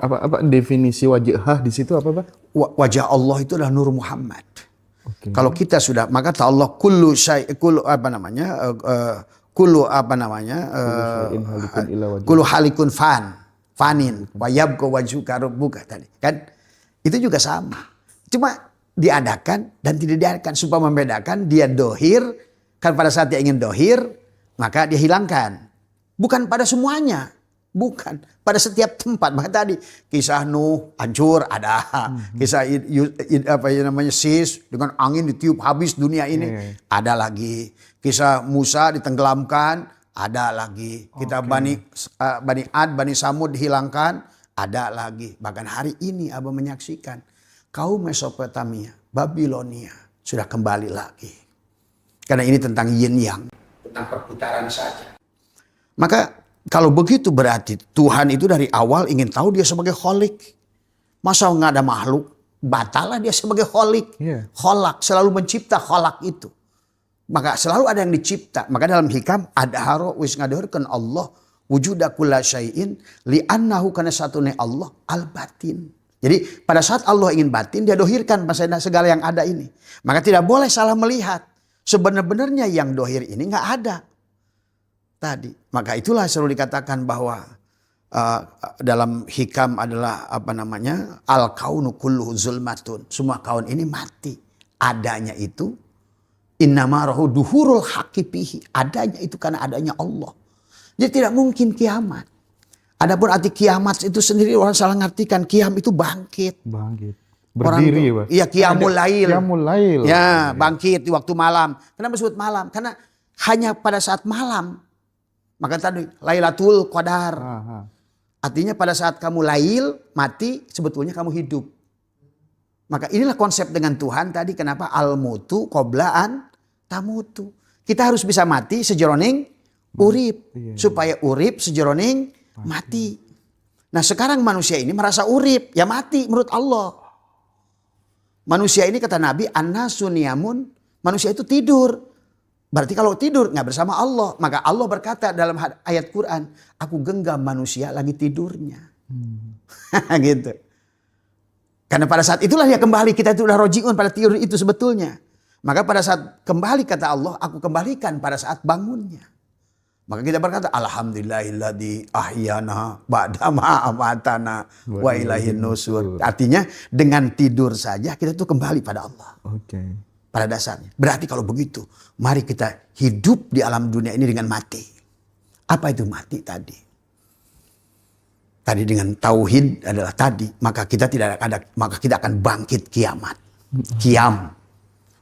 Apa definisi wajah di situ apa, Pak? Wajah Allah itu adalah Nur Muhammad. Oke. Kalau kita sudah, maka kata Allah kullu kullu halikun fanin wa yabqa wajhuka rabbuka tadi kan, itu juga sama, cuma diadakan dan tidak diadakan supaya membedakan. Dia dohir kan, pada saat dia ingin dohir maka dia hilangkan, bukan pada semuanya. Bukan pada setiap tempat. Maka tadi kisah Nuh hancur ada, kisah Sis dengan angin ditiup habis dunia ini ada lagi, kisah Musa ditenggelamkan ada lagi, kita Bani Ad, Bani Samud dihilangkan ada lagi. Bahkan hari ini Abah menyaksikan kaum Mesopotamia, Babilonia sudah kembali lagi. Karena ini tentang yin yang, tentang perputaran saja. Maka kalau begitu berarti Tuhan itu dari awal ingin tahu dia sebagai kholik. Masa nggak ada makhluk? Batalah dia sebagai kholik. Kholak, selalu mencipta kholak itu. Maka selalu ada yang dicipta. Maka dalam hikam ada haro wis ngadehurkeun Allah wujuda kulla syai'in li'annahu kana satune Allah al-batin. Jadi pada saat Allah ingin batin, dia dohirkan segala yang ada ini. Maka tidak boleh salah melihat. Sebenarnya yang dohir ini nggak ada tadi. Maka itulah selalu dikatakan bahwa dalam hikam adalah al-kaunu kulluhu zulmatun. Semua kaun ini mati. Adanya itu innama rahu duhurul haqiqihi. Adanya itu karena adanya Allah. Jadi tidak mungkin kiamat. Adapun arti kiamat itu sendiri orang salah ngartikan. Kiam itu bangkit. Berdiri, Pak. Iya, qiyamul lail. Ya, iya. Bangkit di waktu malam. Kenapa disebut malam? Karena hanya pada saat malam. Maka tadi Lailatul Qadar. Artinya pada saat kamu lail, mati, sebetulnya kamu hidup. Maka inilah konsep dengan Tuhan tadi. Kenapa al-mutu qoblaan tamutu. Kita harus bisa mati sejeroning urip. Supaya urip sejeroning mati. Nah sekarang manusia ini merasa urip. Ya mati menurut Allah. Manusia ini kata Nabi, an-nasu niyamun. Manusia itu tidur. Berarti kalau tidur nggak bersama Allah. Maka Allah berkata dalam ayat Quran, aku genggam manusia lagi tidurnya. Gitu. Karena pada saat itulah dia kembali. Kita itu udah rojiun pada tidur itu sebetulnya. Maka pada saat kembali kata Allah, aku kembalikan pada saat bangunnya. Maka kita berkata, alhamdulillahilladzi ahyana ba'da ma amatana wa ilaihin nusur. Artinya dengan tidur saja kita tuh kembali pada Allah. Pada dasarnya. Berarti kalau begitu, mari kita hidup di alam dunia ini dengan mati. Apa itu mati tadi? Tadi dengan tauhid adalah tadi, maka kita akan bangkit kiamat. Kiam.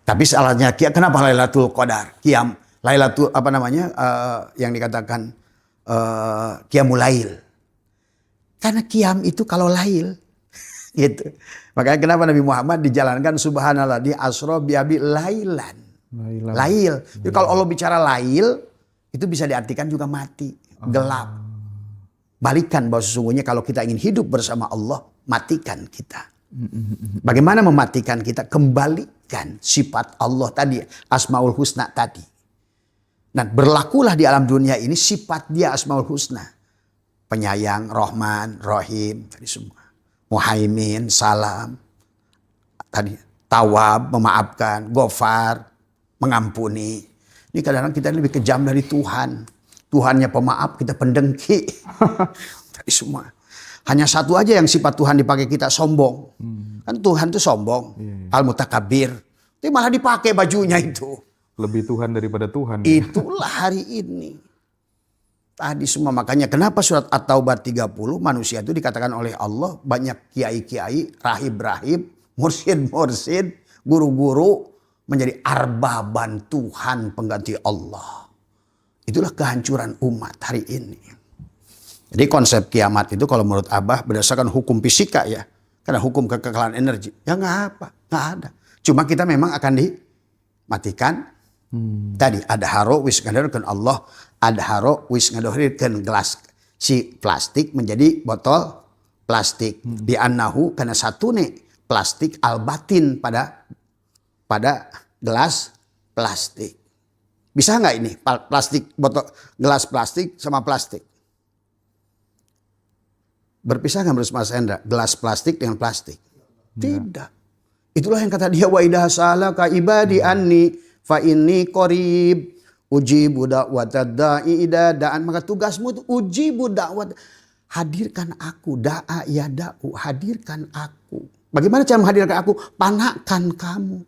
Tapi salahnya kenapa Lailatul Qadar? Kiam, Lailatul yang dikatakan qiyamul lail. Karena kiam itu kalau lail gitu. Makanya kenapa Nabi Muhammad dijalankan subhanallah di asra biabi lailan. Lail. Jadi kalau Allah bicara lail itu bisa diartikan juga mati, gelap. Balikan bahwa sesungguhnya kalau kita ingin hidup bersama Allah, matikan kita. Bagaimana mematikan kita? Kembalikan sifat Allah tadi, Asmaul Husna tadi. Nah, berlakulah di alam dunia ini sifat dia Asmaul Husna. Penyayang, Rahman, Rahim, tadi semua. Muhaimin, Salam, tadi Tawab, memaafkan, Ghafar, mengampuni. Ini kadang-kadang kita lebih kejam dari Tuhan. Tuhannya pemaaf, kita pendengki. Tadi semua. Hanya satu aja yang sifat Tuhan dipakai kita, sombong. Kan Tuhan itu sombong. Al-Mutakabir. Tapi malah dipakai bajunya itu. Lebih Tuhan daripada Tuhan. Itulah hari ini. Tadi semua. Makanya kenapa surat At-Taubah 30 manusia itu dikatakan oleh Allah banyak kiai-kiai, rahib-rahib, mursyid-mursyid, guru-guru menjadi arbaban Tuhan pengganti Allah. Itulah kehancuran umat hari ini. Jadi konsep kiamat itu kalau menurut Abah berdasarkan hukum fisika ya. Karena hukum kekekalan energi. Ya nggak apa, nggak ada. Cuma kita memang akan dimatikan. Tadi ada haro wis ngadahirkeun Allah, ada haro wis ngadahirkeun gelas si plastik menjadi botol plastik. Bi annahu karena satune plastik al-batin pada gelas plastik. Bisa nggak ini plastik botol gelas plastik sama plastik? Berpisah nggak menurut Mas Hendra? Gelas plastik dengan plastik? Tidak. Itulah yang kata dia, wa idha salaka ibadi anni fa inni qarib ujibu da'watad da'i idza da'an. Maka tugasmu itu ujibu da'wat, hadirkan aku, da'a ya da'u, hadirkan aku. Bagaimana cara menghadirkan aku? Panakan kamu.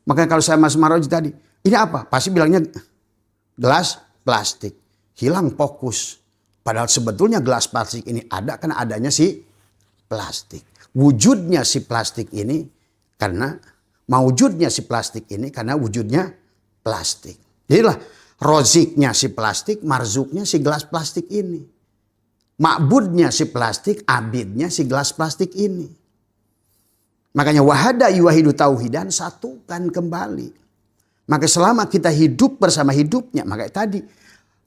Makanya kalau saya Mas Maroji tadi, ini apa? Pasti bilangnya gelas plastik. Hilang fokus. Padahal sebetulnya gelas plastik ini ada karena adanya si plastik. Wujudnya si plastik ini karena mewujudnya si plastik ini karena wujudnya plastik. Jadilah roziknya si plastik, marzuknya si gelas plastik ini. Ma'budnya si plastik, abidnya si gelas plastik ini. Makanya wahada yuwahidu tauhidan, satukan kembali. Maka selama kita hidup bersama hidupnya, maka tadi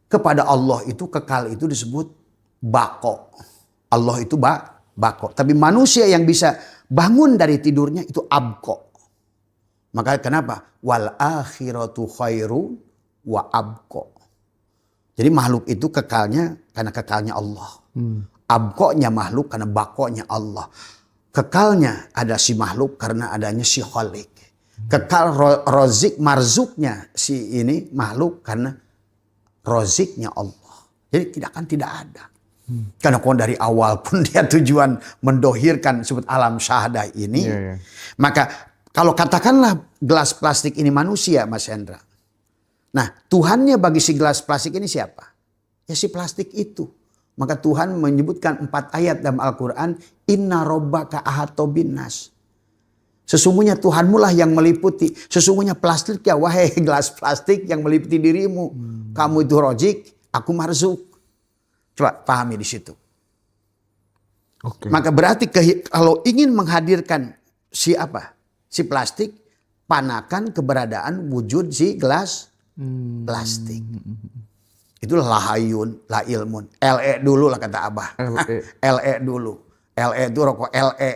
kepada Allah itu kekal itu disebut bako. Allah itu bako. Tapi manusia yang bisa bangun dari tidurnya itu abko. Maka kenapa? Wal akhiratu khairu wa abko. Jadi makhluk itu kekalnya karena kekalnya Allah. Abkonya makhluk karena bakonya Allah. Kekalnya ada si makhluk karena adanya si khalik. Kekal rozik marzuknya si ini makhluk karena roziknya Allah. Jadi tidak ada. Karena kalau dari awal pun dia tujuan mendohirkan sebut alam syahadah ini. Maka kalau katakanlah gelas plastik ini manusia, Mas Hendra. Nah, Tuhannya bagi si gelas plastik ini siapa? Ya si plastik itu. Maka Tuhan menyebutkan 4 ayat dalam Al-Quran. Inna robbaka ahata binnas. Sesungguhnya Tuhanmu lah yang meliputi. Sesungguhnya plastik ya, wahai gelas plastik yang meliputi dirimu. Kamu itu rozik, aku marzuk. Coba pahami di situ. Maka berarti kalau ingin menghadirkan si apa? Si plastik, panakan keberadaan wujud si gelas plastik. Itulah lahayun, la ilmun. LE dulu lah kata Abah. LE dulu. LE itu rokok LE.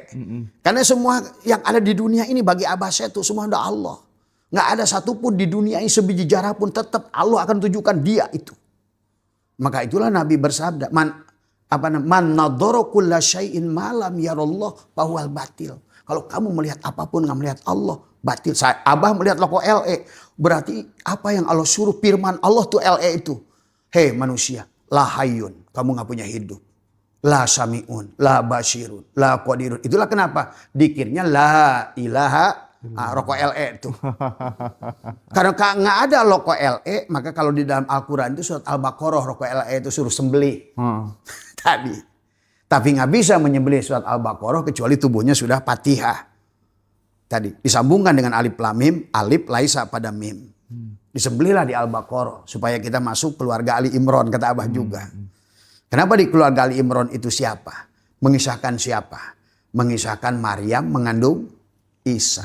Karena semua yang ada di dunia ini bagi Abah saya itu semua ada Allah. Nggak ada satupun di dunia ini sebiji jarah pun tetap Allah akan tunjukkan dia itu. Maka itulah Nabi bersabda, man nadhara kulla syai'in malam yarallah fahuwal batil. Kalau kamu melihat apapun nggak melihat Allah, batil. Abah melihat rokok LE. Berarti apa yang Allah suruh firman Allah tuh LE itu. Hei manusia, la hayyun, kamu gak punya hidup. La sami'un, la basirun, la qadirun. Itulah kenapa dikirnya la ilaha rokok LE itu. Karena gak ada rokok LE, maka kalau di dalam Al-Quran itu surat Al-Baqarah rokok LE itu suruh sembelih. Tadi. Tapi gak bisa menyembelih surat Al-Baqarah kecuali tubuhnya sudah Fatihah. Tadi disambungkan dengan alif lam mim, alif laisa pada mim. Disembelihlah di Al-Baqarah supaya kita masuk keluarga Ali Imran kata Abah juga. Kenapa di keluarga Ali Imran itu siapa? Mengisahkan siapa? Mengisahkan Maryam mengandung Isa.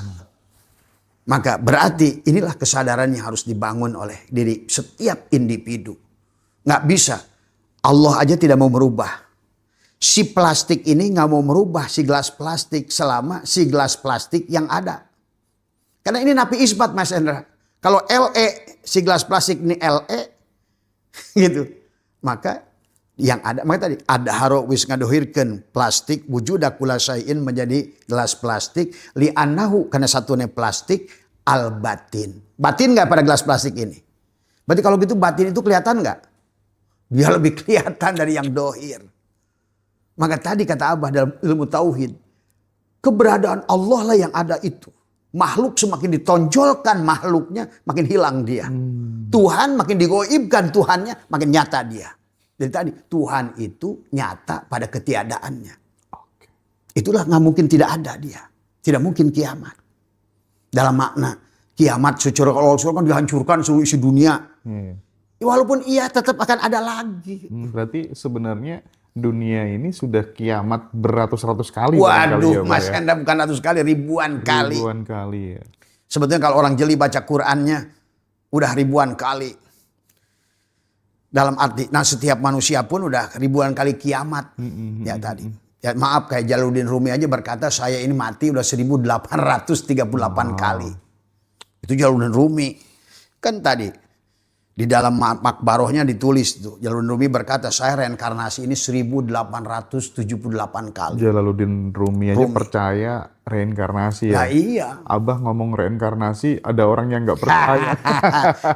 Maka berarti inilah kesadaran yang harus dibangun oleh diri setiap individu. Nggak bisa. Allah aja tidak mau merubah. Si plastik ini nggak mau merubah si gelas plastik selama si gelas plastik yang ada. Karena ini napi isbat Mas Hendra. Kalau LE, si gelas plastik ini LE, gitu. Maka yang ada, maka tadi ada haro wis ngadohirkeun plastik wujuda kula syai'in menjadi gelas plastik li'annahu karena satunya plastik al batin. Batin nggak pada gelas plastik ini? Berarti kalau gitu batin itu kelihatan nggak? Dia lebih kelihatan dari yang dohir. Maka tadi kata Abah dalam ilmu tauhid, keberadaan Allah lah yang ada itu. Makhluk semakin ditonjolkan makhluknya, makin hilang dia. Tuhan makin digoibkan Tuhannya, makin nyata dia. Jadi tadi Tuhan itu nyata pada ketiadaannya. Itulah nggak mungkin tidak ada dia. Tidak mungkin kiamat. Dalam makna kiamat secara kalau kan dihancurkan seluruh isi dunia. Walaupun ia tetap akan ada lagi. Berarti sebenarnya dunia ini sudah kiamat beratus-ratus kali. Waduh, Mas Anda bukan ratus kali, ribuan kali. Ribuan kali ya. Sebetulnya kalau orang jeli baca Qur'annya udah ribuan kali. Dalam arti, nah setiap manusia pun udah ribuan kali kiamat. Ya tadi. Ya, maaf kayak Jalaluddin Rumi aja berkata saya ini mati udah 1838 kali. Itu Jalaluddin Rumi. Kan tadi Di dalam makbarohnya ditulis tuh, Jalaluddin Rumi berkata, saya reinkarnasi ini 1878 kali. Jalaluddin Rumi aja percaya reinkarnasi ya. Nah iya. Abah ngomong reinkarnasi, ada orang yang nggak percaya.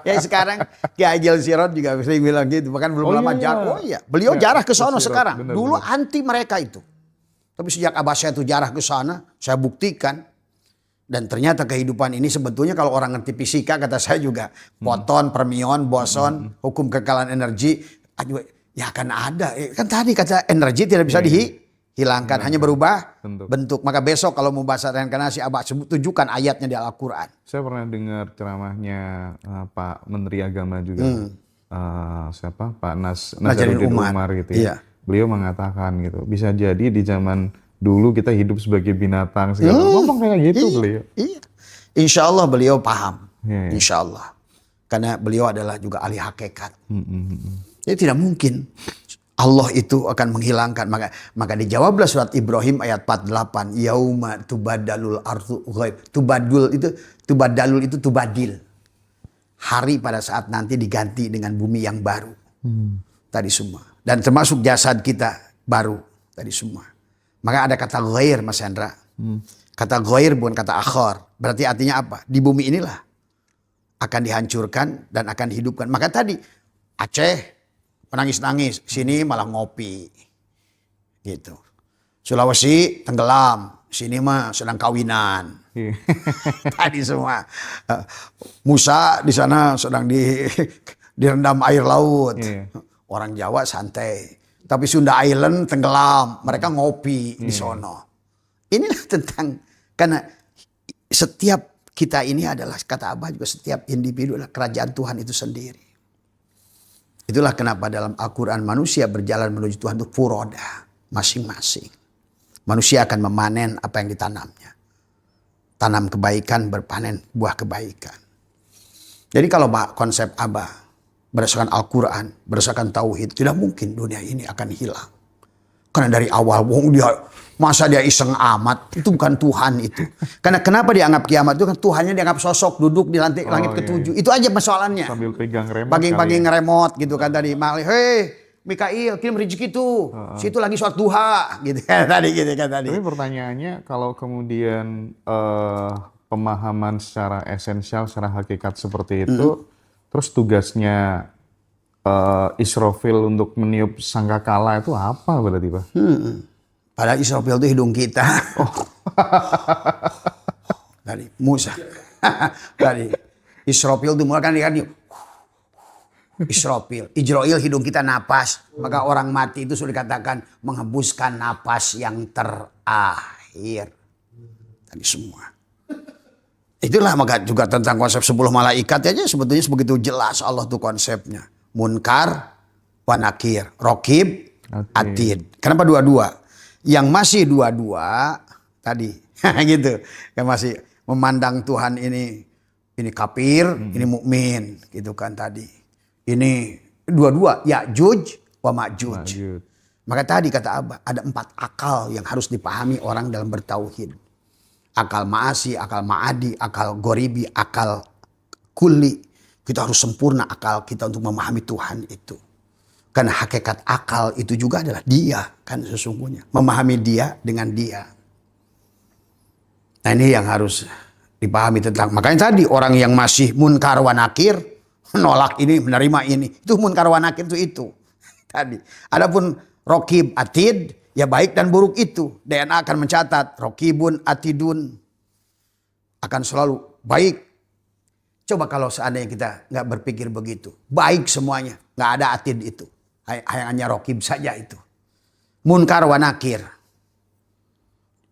Ya sekarang Ki Haji Sirot juga sering bilang gitu. Bahkan belum Oh lama iya, jarah. iya. Oh iya, beliau Ya, jarah ke sono Sirot, sekarang. benar, Dulu benar. anti mereka itu. Tapi sejak abah saya tuh jarah ke sana, saya buktikan. Dan ternyata kehidupan ini sebetulnya kalau orang ngerti fisika, kata saya juga, foton, fermion, boson, hukum kekekalan energi, ya akan ada. Kan tadi kata energi tidak bisa dihilangkan, hanya berubah bentuk. Maka besok kalau mau bahas reinkarnasi, abah tunjukkan ayatnya di Al-Quran. Saya pernah dengar ceramahnya Pak Menteri Agama juga, siapa? Pak Nazaruddin Umar gitu ya. Iya. Beliau mengatakan gitu, bisa jadi di zaman dulu kita hidup sebagai binatang segala ngomong kayak gitu beliau. Iya. Insya Allah beliau paham. Iya. Insya Allah. Karena beliau adalah juga ahli hakikat. Jadi tidak mungkin Allah itu akan menghilangkan. Maka dijawablah surat Ibrahim ayat 48. Yauma tubadalul ardu ghaib. Tubadalul itu tubadil. Hari pada saat nanti diganti dengan bumi yang baru. Tadi semua. Dan termasuk jasad kita baru. Tadi semua. Maka ada kata ghair, Mas Hendra. Kata ghair bukan kata akhar. Berarti artinya apa? Di bumi inilah akan dihancurkan dan akan dihidupkan. Maka tadi Aceh menangis-nangis, sini malah ngopi. Gitu. Sulawesi tenggelam, sini mah sedang kawinan. Tadi semua. Musa di sana sedang direndam air laut. Orang Jawa santai. Tapi Sunda Island tenggelam, mereka ngopi di sono. Inilah tentang, karena setiap kita ini adalah, kata Abah juga, setiap individu adalah kerajaan Tuhan itu sendiri. Itulah kenapa dalam Al-Quran manusia berjalan menuju Tuhan itu furoda, masing-masing. Manusia akan memanen apa yang ditanamnya. Tanam kebaikan, berpanen buah kebaikan. Jadi kalau konsep Abah berdasarkan Al-Quran, berdasarkan Tauhid, tidak mungkin dunia ini akan hilang. Karena dari awal, masa dia iseng amat, itu bukan Tuhan itu. Karena kenapa dianggap kiamat itu kan Tuhannya dianggap sosok duduk di langit ketujuh. Itu aja persoalannya. Sambil pegang remote. Pagi-pagi ngeremot gitu kan tadi. Hei Mikail, kirim rezeki tuh. Situ lagi sholat duha gitu kan tadi gitu kan tadi. Tapi pertanyaannya, kalau kemudian pemahaman secara esensial, secara hakikat seperti itu, terus tugasnya Israfil untuk meniup sangkakala itu apa berarti Pak? Padahal Israfil itu hidung kita. Tadi Musa. Tadi Israfil itu mulai kan Israfil. Ijroil hidung kita napas. Maka orang mati itu sudah dikatakan menghembuskan napas yang terakhir. Tadi semua. Itulah maka juga tentang konsep 10 malaikat aja sebetulnya begitu jelas Allah tuh konsepnya. Munkar, wa nakir, rokib, atid. Kenapa dua-dua? Yang masih dua-dua tadi gitu. Yang masih memandang Tuhan ini kafir, ini mukmin gitu kan tadi. Ini dua-dua Ya'juj wa Ma'juj. Maka tadi kata Abah ada 4 akal yang harus dipahami orang dalam bertauhid. Akal ma'asi, akal ma'adi, akal goribi, akal kulli. Kita harus sempurna akal kita untuk memahami Tuhan itu. Karena hakikat akal itu juga adalah dia kan sesungguhnya. Memahami dia dengan dia. Nah ini yang harus dipahami tentang. Makanya tadi orang yang masih munkar wa nakir, menolak ini, menerima ini. Itu munkar wa nakir itu. Tadi. Adapun rokib atid, ya baik dan buruk itu. DNA akan mencatat. Rokibun atidun. Akan selalu baik. Coba kalau seandainya kita nggak berpikir begitu. Baik semuanya. Nggak ada atid itu. Hanya rokib saja itu. Munkar wa nakir.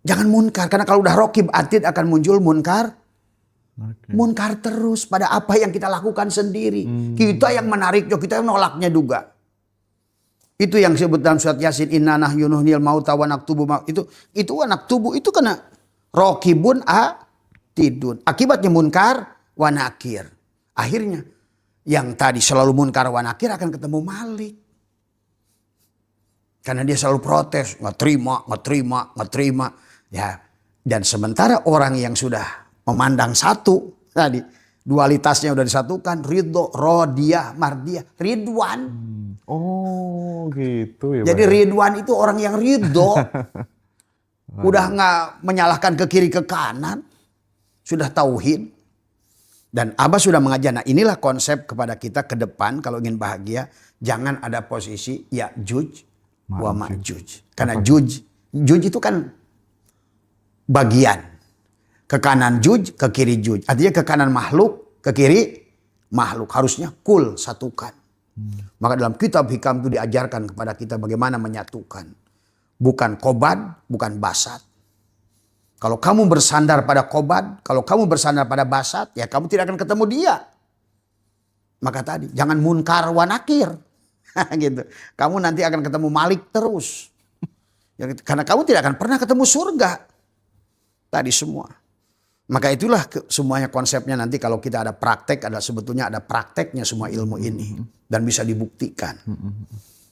Jangan munkar. Karena kalau udah rokib atid akan muncul munkar. Munkar terus pada apa yang kita lakukan sendiri. Kita yang menariknya. Kita yang nolaknya juga. Itu yang disebut dalam surat Yasin. Inna nahyu nuhnil mauta wa naktubu itu anak tubuh itu kena rokibun atidun. Akibatnya munkar wa nakir. Akhirnya yang tadi selalu munkar wa nakir akan ketemu Malik. Karena dia selalu protes, nggak terima. Ya, dan sementara orang yang sudah memandang satu tadi Dualitasnya udah disatukan, ridho, rodiyah, mardiyah, ridwan. Oh gitu ya. Jadi Pak. ridwan itu orang yang ridho. Udah nggak menyalahkan ke kiri ke kanan. Sudah tauhid. Dan Abah sudah mengajar. Nah inilah konsep kepada kita ke depan kalau ingin bahagia. Jangan ada posisi Ya'juj wa Ma'juj. Karena Juj itu kan bagian. Ke kanan Juj, ke kiri Juj. Artinya ke kanan makhluk, ke kiri makhluk. Harusnya kul, satukan. Maka dalam kitab hikam itu diajarkan kepada kita bagaimana menyatukan. Bukan kobad, bukan basat. Kalau kamu bersandar pada kobad, kalau kamu bersandar pada basat, ya kamu tidak akan ketemu dia. Maka tadi, jangan munkar wa nakir. Gitu. Kamu nanti akan ketemu Malik terus. Karena kamu tidak akan pernah ketemu surga. Tadi semua. Maka itulah semuanya konsepnya nanti kalau kita ada praktek, sebetulnya ada prakteknya semua ilmu ini. Dan bisa dibuktikan.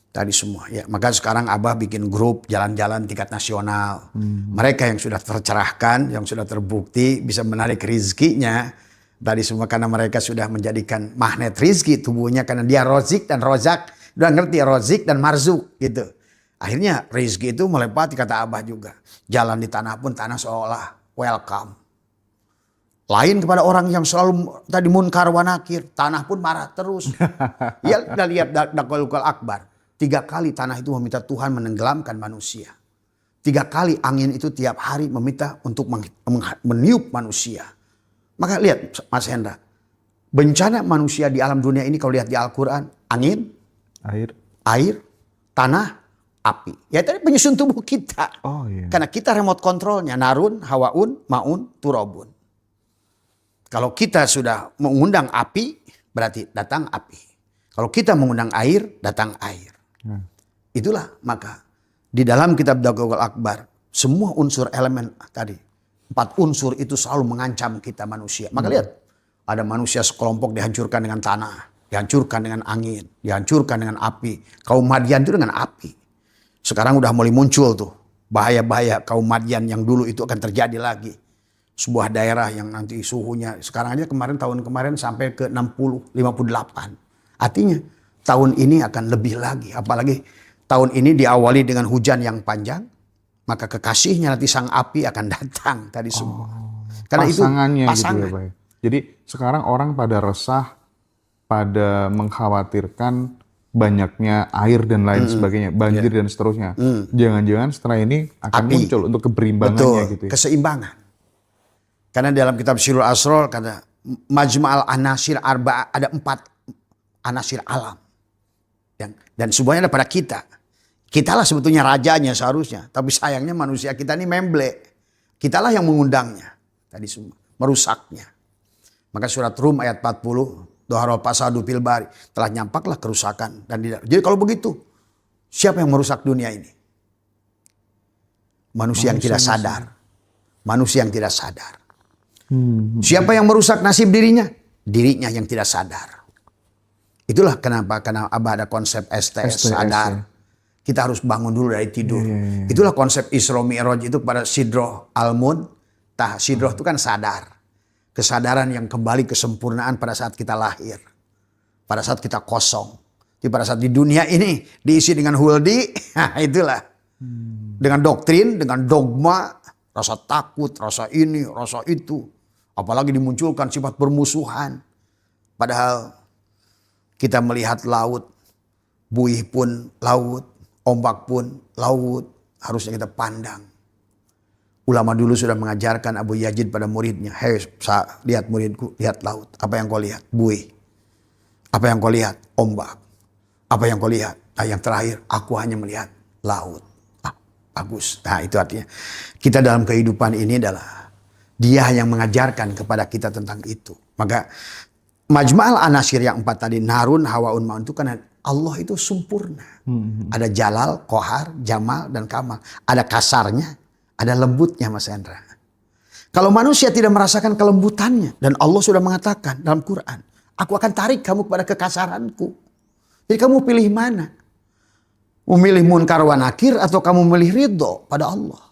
Tadi semua. Ya, maka sekarang Abah bikin grup jalan-jalan tingkat nasional. Mereka yang sudah tercerahkan, yang sudah terbukti bisa menarik rizkinya. Tadi semua karena mereka sudah menjadikan magnet rizki tubuhnya. Karena dia rozik dan rozak. Udah ngerti rozik dan marzuk gitu. Akhirnya rizki itu melewati kata Abah juga. Jalan di tanah pun tanah seolah welcome. Lain kepada orang yang selalu tadi munkar wa nakir. Tanah pun marah terus. Ya kita lihat Dakwalukal Akbar. 3 kali tanah itu meminta Tuhan menenggelamkan manusia. 3 kali angin itu tiap hari meminta untuk meniup manusia. Maka lihat Mas Hendra. Bencana manusia di alam dunia ini kalau lihat di Al-Quran. Angin. Air. Tanah. Api. Ya tadi penyusun tubuh kita. Oh, iya. Karena kita remote kontrolnya. Narun, hawaun, maun, turobun. Kalau kita sudah mengundang api, berarti datang api. Kalau kita mengundang air, datang air. Itulah maka di dalam kitab Dakwalukal Akbar, semua unsur elemen tadi, 4 unsur itu selalu mengancam kita manusia. Maka lihat, ada manusia sekelompok dihancurkan dengan tanah, dihancurkan dengan angin, dihancurkan dengan api. Kaum Madian itu dengan api. Sekarang udah mulai muncul tuh bahaya-bahaya kaum Madian yang dulu itu akan terjadi lagi. Sebuah daerah yang nanti suhunya sekarang aja tahun kemarin sampai ke 60, 58. Artinya tahun ini akan lebih lagi. Apalagi tahun ini diawali dengan hujan yang panjang. Maka kekasihnya nanti sang api akan datang tadi semua. Karena Pasangannya itu pasangan. gitu ya Pak. Jadi sekarang orang pada resah, pada mengkhawatirkan banyaknya air dan lain sebagainya. Banjir dan seterusnya. Jangan-jangan setelah ini akan muncul untuk keberimbangannya gitu ya. Keseimbangan. Karena dalam kitab Sirul Asror kata Majma'al Anasir Arba ada 4 anasir alam. Dan semuanya ada pada kita. Kitalah sebetulnya rajanya seharusnya. Tapi sayangnya manusia kita ini memble. Kitalah yang mengundangnya. Tadi semua. Merusaknya. Maka surat Rum ayat 40. Doharul pasadu fil bari. Telah nyampaklah kerusakan. Jadi kalau begitu. Siapa yang merusak dunia ini? Manusia yang tidak sadar. Manusia yang tidak sadar. Siapa yang merusak nasib dirinya? Dirinya yang tidak sadar. Itulah kenapa, karena Abah ada konsep STS, sadar. Kita harus bangun dulu dari tidur. Itulah konsep Isra Mi'raj itu pada Sidroh Al-Muntah. Sidroh itu kan sadar. Kesadaran yang kembali kesempurnaan pada saat kita lahir. Pada saat kita kosong. Jadi pada saat di dunia ini diisi dengan huldi, itulah. Dengan doktrin, dengan dogma, rasa takut, rasa ini, rasa itu. Apalagi dimunculkan sifat bermusuhan. Padahal kita melihat laut, buih pun laut, ombak pun laut. Harusnya kita pandang. Ulama dulu sudah mengajarkan Abu Yazid pada muridnya. Hei, lihat muridku, lihat laut. Apa yang kau lihat? Buih. Apa yang kau lihat? Ombak. Apa yang kau lihat? Nah, yang terakhir, aku hanya melihat laut. Bagus. Nah itu artinya kita dalam kehidupan ini adalah Dia yang mengajarkan kepada kita tentang itu. Maka Majma'al Anasir yang 4 tadi, Narun, Hawaun, Ma'un itu karena Allah itu sempurna. Ada Jalal, Kohar, Jamal, dan Kamal. Ada kasarnya, ada lembutnya Mas Hendra. Kalau manusia tidak merasakan kelembutannya, dan Allah sudah mengatakan dalam Quran, aku akan tarik kamu kepada kekasaranku. Jadi kamu pilih mana? Memilih munkar wa nakir atau kamu memilih ridho pada Allah?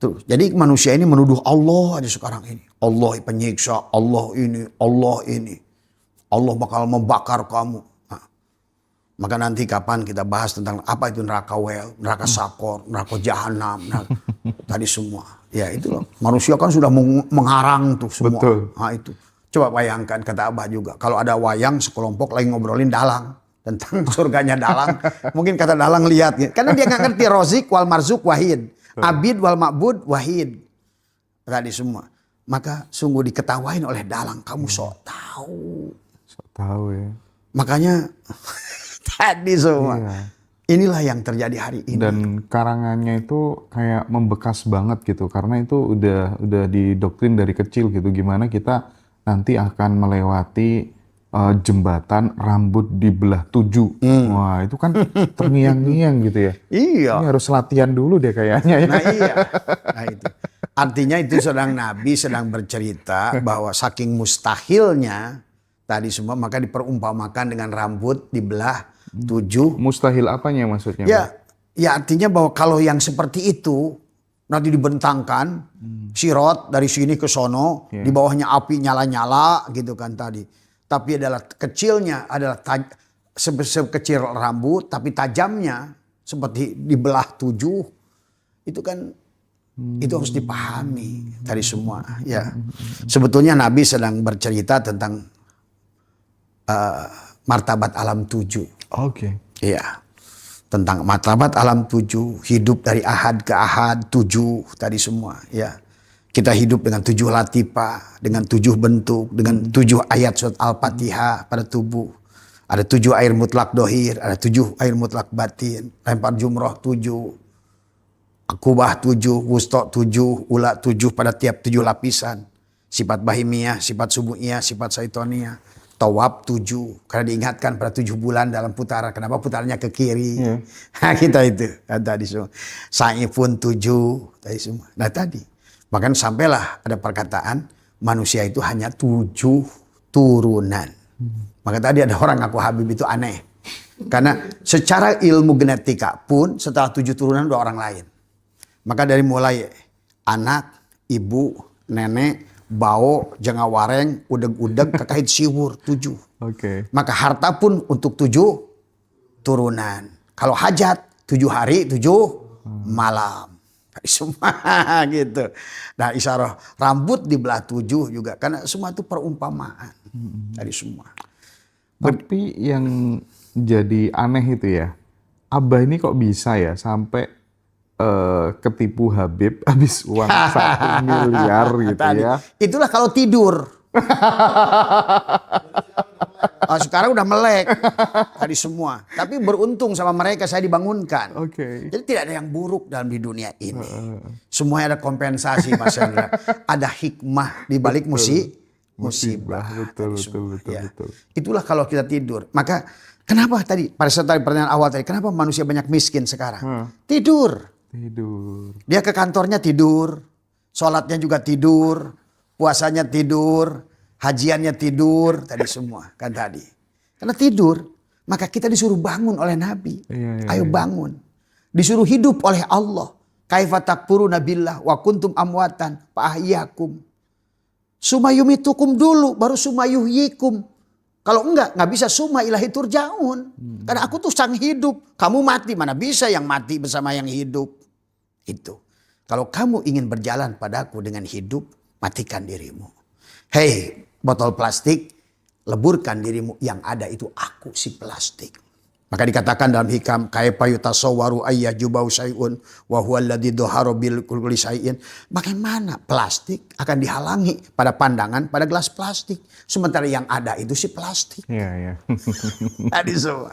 Terus, jadi manusia ini menuduh Allah aja sekarang ini. Allah penyiksa, Allah ini, Allah ini. Allah bakal membakar kamu. Nah, maka nanti kapan kita bahas tentang apa itu neraka wel, neraka sakor, neraka jahanam, tadi semua. Ya itu loh. Manusia kan sudah mengharang tuh semua. Betul. Nah itu. Coba bayangkan kata Abah juga. Kalau ada wayang sekelompok lagi ngobrolin dalang. Tentang surganya dalang. Mungkin kata dalang lihat. Karena dia nggak ngerti rozik wal marzuk wahid. Abid wal ma'bud wahid. Tadi semua. Maka sungguh diketawain oleh dalang. Kamu sok tahu. Sok tahu ya. Makanya tadi semua. Iya. Inilah yang terjadi hari ini. Dan karangannya itu kayak membekas banget gitu. Karena itu udah didoktrin dari kecil gitu. Gimana kita nanti akan melewati jembatan rambut dibelah 7. Wah itu kan terngiang-ngiang gitu ya. Iya. Ini harus latihan dulu deh kayaknya ya. Nah iya. Nah itu. Artinya itu Nabi sedang bercerita bahwa saking mustahilnya tadi semua maka diperumpamakan dengan rambut dibelah 7. Mustahil apanya maksudnya? Ya artinya bahwa kalau yang seperti itu nanti dibentangkan sirot dari sini ke sono, di bawahnya api nyala-nyala gitu kan tadi. Tapi adalah kecilnya adalah sekecil rambut, tapi tajamnya seperti dibelah 7. Itu kan itu harus dipahami dari semua. Ya, sebetulnya Nabi sedang bercerita tentang martabat alam 7. Oke. Iya, tentang martabat alam 7, hidup dari ahad ke ahad 7 tadi semua. Ya. Kita hidup dengan 7 latifah, dengan 7 bentuk, dengan 7 ayat surat Al-Fatihah pada tubuh. Ada 7 air mutlak dohir, ada 7 air mutlak batin, lempar jumroh 7, akubah 7, wusto 7, ula 7 pada tiap 7 lapisan. Sifat bahimiyah, sifat subuhiyah, sifat syaitonia. Tawab 7, karena diingatkan pada 7 bulan dalam putaran. Kenapa putarannya ke kiri? Kita itu, tadi semua. Saifun 7, tadi semua. Nah tadi. Bahkan sampailah ada perkataan manusia itu hanya 7 turunan. Maka tadi ada orang ngaku Habib itu aneh. Karena secara ilmu genetika pun setelah 7 turunan udah orang lain. Maka dari mulai anak, ibu, nenek, bau, jengawareng, udeg-udeg, kekait siwur 7. Oke. Maka harta pun untuk 7 turunan. Kalau hajat 7 hari 7 malam. Semua gitu. Nah isyarah rambut dibelah 7 juga. Karena semua itu perumpamaan. Dari semua. Tapi yang jadi aneh itu ya. Abah ini kok bisa ya sampai ketipu Habib habis uang 1 miliar gitu Tadi. ya. Itulah kalau tidur. Sekarang udah melek tadi semua. Tapi beruntung sama mereka saya dibangunkan. Oke. Jadi tidak ada yang buruk dalam di dunia ini. Semuanya ada kompensasi Mas Hendra. Ada hikmah di balik musibah. Betul. Ya. Itulah kalau kita tidur. Maka kenapa tadi pada saat pertanyaan awal tadi kenapa manusia banyak miskin sekarang? Tidur. Dia ke kantornya tidur. Sholatnya juga tidur. Puasanya tidur. Hajiannya tidur, tadi semua kan tadi. Karena tidur, maka kita disuruh bangun oleh Nabi. Ayo bangun. Disuruh hidup oleh Allah. Kaifa takfuruna billah wa kuntum amwatan fa ahyakum. Sumayumitukum dulu baru sumayuhyikum. Kalau enggak bisa summa ilahi turjaun. Karena aku tuh sang hidup. Kamu mati, mana bisa yang mati bersama yang hidup. Itu. Kalau kamu ingin berjalan padaku dengan hidup, matikan dirimu. Hei, botol plastik, leburkan dirimu, yang ada itu aku si plastik. Maka dikatakan dalam hikam kaifa yutasawwaru ayyajubau syai'un wa huwa alladzi dhahara bil kulli syai'in. Bagaimana plastik akan dihalangi pada pandangan pada gelas plastik, sementara yang ada itu si plastik. Iya. Tadi semua.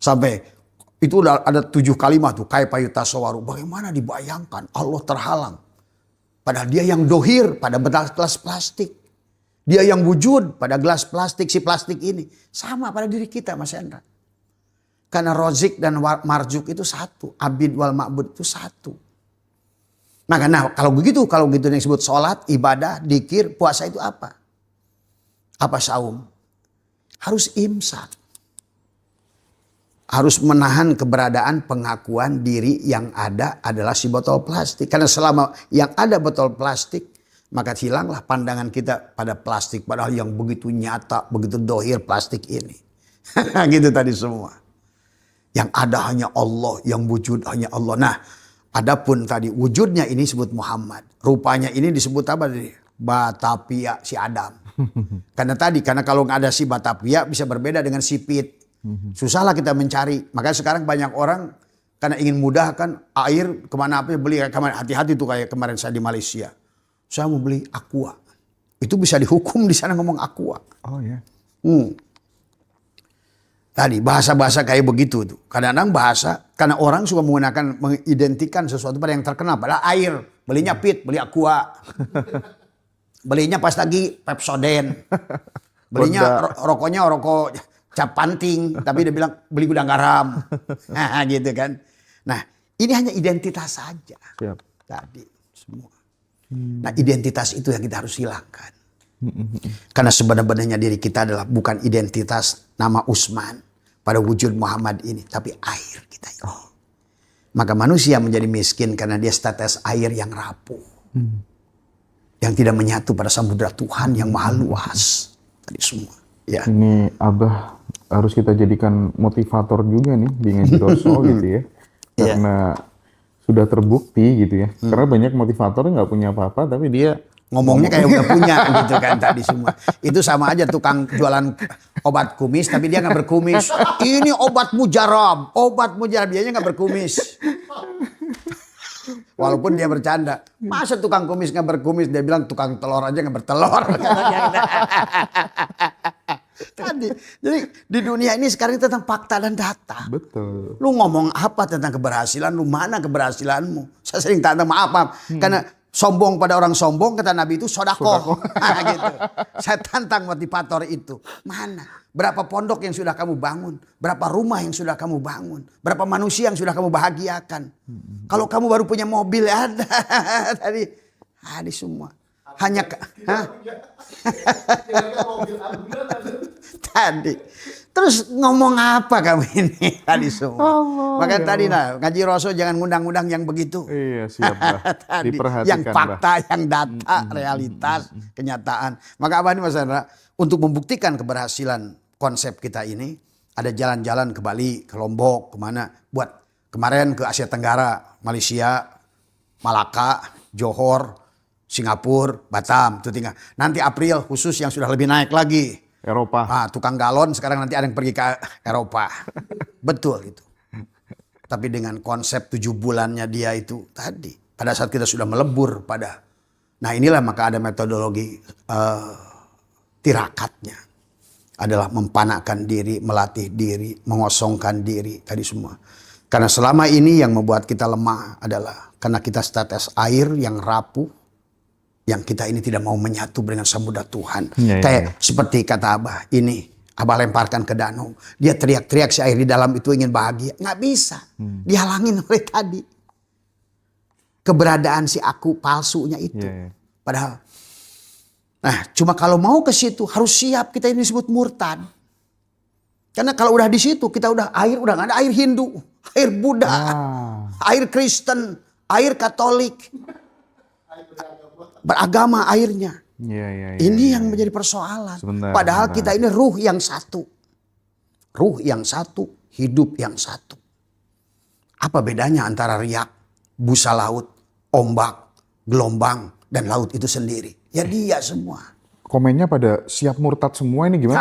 Sampai itu udah ada 7 kalimat tuh kaifa yutasawwaru. Bagaimana dibayangkan Allah terhalang. Padahal dia yang dohir pada gelas plastik. Dia yang wujud pada gelas plastik, si plastik ini. Sama pada diri kita Mas Hendra. Karena rozik dan marjuk itu satu. Abid wal ma'bud itu satu. Maka kalau begitu yang disebut sholat, ibadah, dzikir, puasa itu apa? Apa saum? Harus imsak. harus menahan keberadaan pengakuan diri yang ada adalah si botol plastik. Karena selama yang ada botol plastik, maka hilanglah pandangan kita pada plastik. Padahal yang begitu nyata, begitu dohir plastik ini. Gitu tadi semua. Yang ada hanya Allah, yang wujud hanya Allah. Nah, adapun tadi wujudnya ini disebut Muhammad. Rupanya ini disebut apa tadi? Batavia si Adam. Karena kalau nggak ada si Batavia bisa berbeda dengan si Pit. Susahlah kita mencari. Makanya sekarang banyak orang karena ingin mudah kan air kemana apa beli. Hati-hati tuh kayak kemarin saya di Malaysia. Saya mau beli aqua. Itu bisa dihukum di sana ngomong aqua. Oh ya. Tadi bahasa-bahasa kayak begitu tuh. Kadang-kadang bahasa karena orang suka mengidentikan sesuatu pada yang terkenal. Padahal air. Belinya Pit, beli aqua. Belinya pas lagi Pepsodent. Belinya rokoknya rokok cap panting. Tapi dia bilang beli gudang garam. Nah gitu kan. Nah ini hanya identitas saja. Siap. Tadi semua. Nah identitas itu yang kita harus hilangkan. Karena sebenarnya diri kita adalah bukan identitas nama Usman pada wujud Muhammad ini. Tapi air kita ini. Maka manusia menjadi miskin karena dia status air yang rapuh. Yang tidak menyatu pada samudera Tuhan yang maha luas. Tadi semua. Ya. Ini Abah harus kita jadikan motivator juga nih di Ngaji Roso gitu ya. Karena sudah terbukti gitu ya. Karena banyak motivator nggak punya apa-apa tapi dia ngomongnya kayak udah punya gitu kan tadi semua. Itu sama aja tukang jualan obat kumis tapi dia nggak berkumis. Ini obat mujarab. Obat mujarab dianya nggak berkumis. Walaupun dia bercanda. Masa tukang kumis nggak berkumis? Dia bilang tukang telur aja nggak bertelur. Tadi. Jadi di dunia ini sekarang tentang fakta dan data. betul. Lu ngomong apa tentang keberhasilan? Lu mana keberhasilanmu? Saya sering tantang maaf. Karena sombong pada orang sombong kata Nabi itu sodakoh. Gitu. Saya tantang motivator itu. Mana? Berapa pondok yang sudah kamu bangun? Berapa rumah yang sudah kamu bangun? Berapa manusia yang sudah kamu bahagiakan? Kalau kamu baru punya mobil ada. Tadi semua. Hanya tadi. Terus ngomong apa kamu ini tadi semua? Makanya tadi Ngaji Roso jangan ngundang-undang yang begitu. Iya siap Bah. Tadi, Diperhatikan yang fakta, Bah. yang data, realitas, kenyataan. Maka apa nih Mas Hendra? Untuk membuktikan keberhasilan konsep kita ini, ada jalan-jalan ke Bali, ke Lombok, kemana? Buat kemarin ke Asia Tenggara, Malaysia, Malaka, Johor, Singapura, Batam, itu tinggal. Nanti April khusus yang sudah lebih naik lagi. Eropa. Tukang galon sekarang nanti ada yang pergi ke Eropa. Betul itu. Tapi dengan konsep 7 bulannya dia itu tadi. Pada saat kita sudah melebur pada. Nah inilah maka ada metodologi tirakatnya. Adalah mempanakkan diri, melatih diri, mengosongkan diri. Tadi semua. Karena selama ini yang membuat kita lemah adalah karena kita status air yang rapuh. Yang kita ini tidak mau menyatu dengan samudera Tuhan. Kayak seperti kata Abah ini. Abah lemparkan ke danau. Dia teriak-teriak si air di dalam itu ingin bahagia. Nggak bisa. Dihalangin oleh tadi. Keberadaan si aku palsunya itu. Padahal. Nah cuma kalau mau ke situ harus siap kita ini disebut murtad. Karena kalau udah di situ kita udah nggak ada air Hindu. Air Buddha. Air Kristen. Air Katolik. Beragama airnya. Ini yang menjadi persoalan. Padahal kita ini ruh yang satu. Ruh yang satu, hidup yang satu. Apa bedanya antara riak, busa laut, ombak, gelombang, dan laut itu sendiri? Ya dia semua. Komennya pada siap murtad semua ini gimana?